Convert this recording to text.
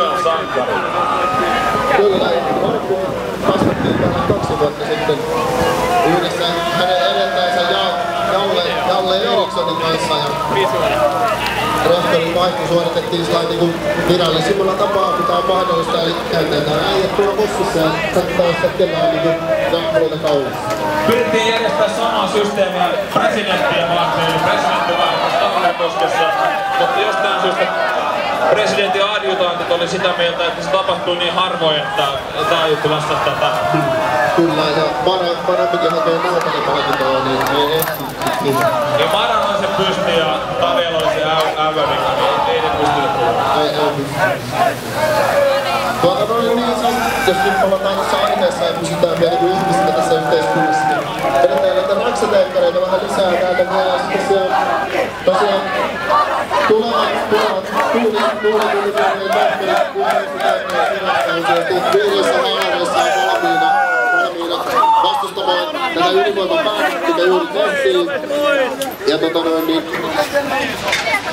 työn sankari. Kyllä, Markku kasvattiin täällä 2 vuotta sitten yhdessä hänen edeltäjänsä Jalle Erikssonin kanssa. Rehtorin vaihto suoritettiin sillä niin virallisimmalla tapaa, mitä on mahdollista, eli käytetään äijät tuolla bussissa ja katsotaan sitten kellään niin rahpureita kaulassa. Pyrittiin järjestää samaa systeemiä presidenttien varten, eli presidenttivaihdossa Tammerkoskessa, mutta jostain syystä presidentin adjutantit oli sitä mieltä, että se tapahtui niin harvoin, että taajuttilassa tätä. Kyllä, ja parempikin hakee nuotelipalkintoa, niin ei ehti. Ja Maranaisen pysti ja Tavialoisen äyvärinkä, niin ei ne pystynyt tulla. Ei jos nyt palataan tässä aiheessa ja pysytään vielä kuin ihmisinä tässä yhteiskunnassa, niin vedetään näitä raksateekkareita vähän lisää täältä vielä, ja sitten siellä tosiaan tulevat tuulikulmien tahtoja viidessä haalareissa on valmiina vastustamaan tätä ydinvoiman päätöstä, mitä juuri tehtiin. Ja